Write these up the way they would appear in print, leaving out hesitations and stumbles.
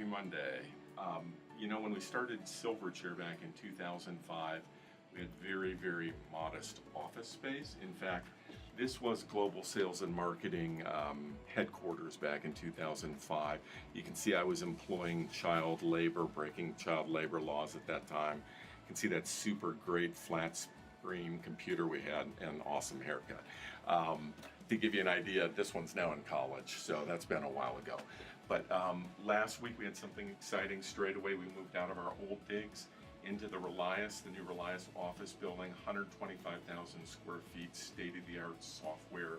Monday. When we started Silverchair back in 2005, we had very modest office space. In fact, this was Global Sales and Marketing headquarters back in 2005. You can see I was employing child labor, breaking child labor laws at that time. You can see that super great flat screen computer we had and an awesome haircut. To give you an idea, this one's now in college, so that's been a while ago. But last week we had something exciting. Straight away we moved out of our old digs into the Relias, the new Relias office building, 125,000 square feet, state-of-the-art software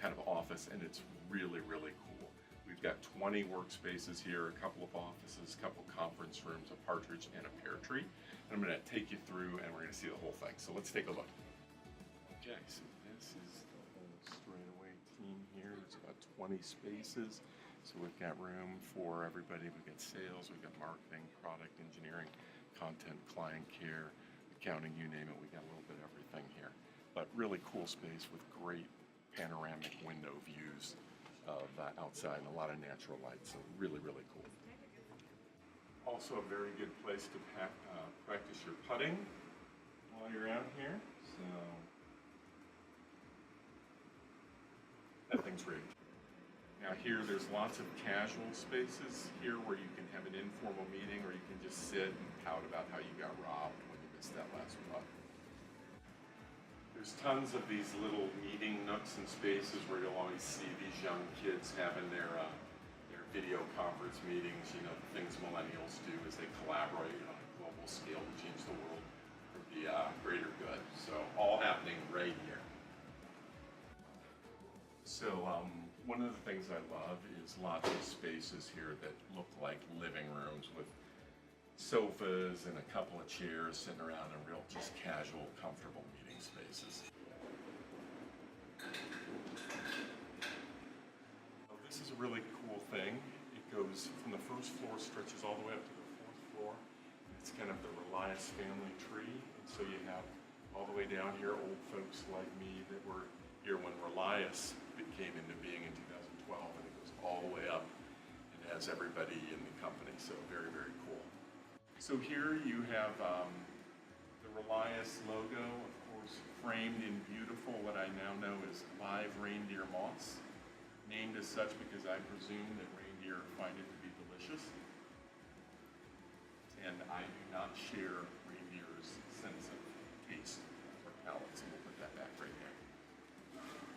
kind of office, and it's really cool. We've got 20 workspaces here, a couple of offices, a couple of conference rooms, a partridge, and a pear tree. And I'm going to take you through and we're going to see the whole thing. So let's take a look. Okay, so this is the whole straightaway team here. There's about 20 spaces. So we've got room for everybody. We've got sales, we've got marketing, product engineering, content, client care, accounting, you name it. We've got a little bit of everything here. But really cool space with great panoramic window views of outside and a lot of natural light. So really cool. Also a very good place to practice your putting while you're out here. So that thing's rigged. Now here, there's lots of casual spaces here where you can have an informal meeting or you can just sit and pout about how you got robbed when you missed that last putt. There's tons of these little meeting nooks and spaces where you'll always see these young kids having their video conference meetings, the things millennials do as they collaborate on a global scale to change the world for the greater good. So all happening right here. So one of the things I love is lots of spaces here that look like living rooms with sofas and a couple of chairs sitting around in real just casual, comfortable meeting spaces. So this is a really cool thing. It goes from the first floor, stretches all the way up to the fourth floor. It's kind of the Relias family tree. And so you have all the way down here old folks like me that were here when Relias came into being in 2012, and it goes all the way up and has everybody in the company, so very cool. So here you have the Relias logo, of course, framed in beautiful, what I now know is live reindeer moss, named as such because I presume that reindeer find it to be delicious. And I do not share reindeer's sense of taste or palates, and we'll put that back right there.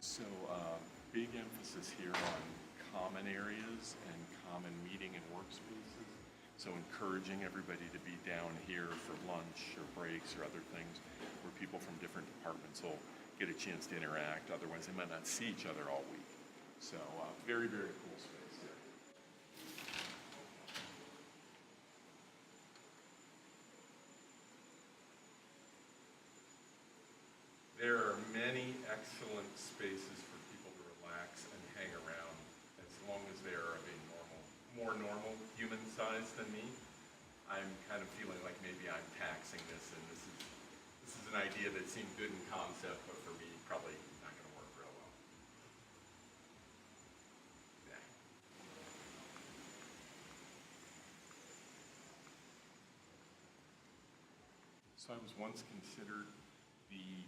So big emphasis here on common areas and common meeting and workspaces. So encouraging everybody to be down here for lunch or breaks or other things where people from different departments will get a chance to interact. Otherwise they might not see each other all week. So very cool space there. There are many excellent spaces for people to relax and hang around as long as they are of a more normal human size than me. I'm kind of feeling like maybe I'm taxing this, and this is an idea that seemed good in concept, but for me probably not going to work real well. Yeah. So I was once considered the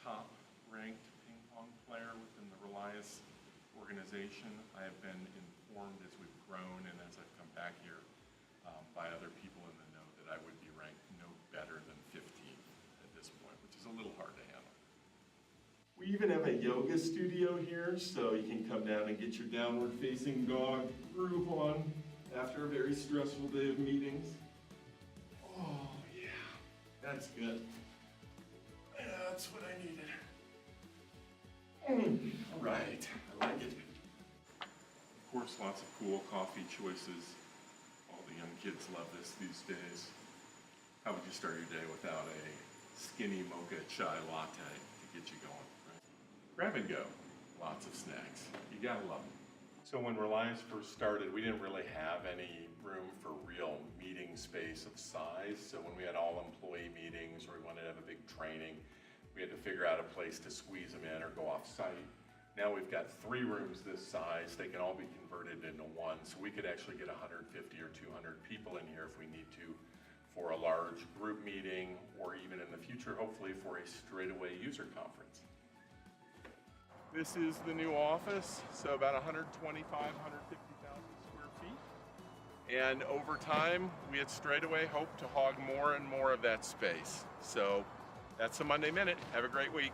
top-ranked ping pong player within the Relias organization. I have been informed as we've grown and as I've come back here by other people in the know that I would be ranked no better than 15th at this point, which is a little hard to handle. We even have a yoga studio here, so you can come down and get your downward facing dog groove on after a very stressful day of meetings. Oh yeah, that's good. Yeah, that's what I needed. All right, I like it. Of course, lots of cool coffee choices. All the young kids love this these days. How would you start your day without a skinny mocha chai latte to get you going, right? Grab and go. Lots of snacks. You gotta love them. So when Relias first started, we didn't really have any room for real meeting space of size. So when we had all employee meetings or we wanted to have a big training, we had to figure out a place to squeeze them in or go off site. Now we've got 3 rooms this size. They can all be converted into one, so we could actually get 150 or 200 people in here if we need to for a large group meeting, or even in the future, hopefully for a straightaway user conference. This is the new office, so about 125, 150,000 square feet. And over time, we at Straightaway hope to hog more and more of that space. So that's the Monday Minute. Have a great week.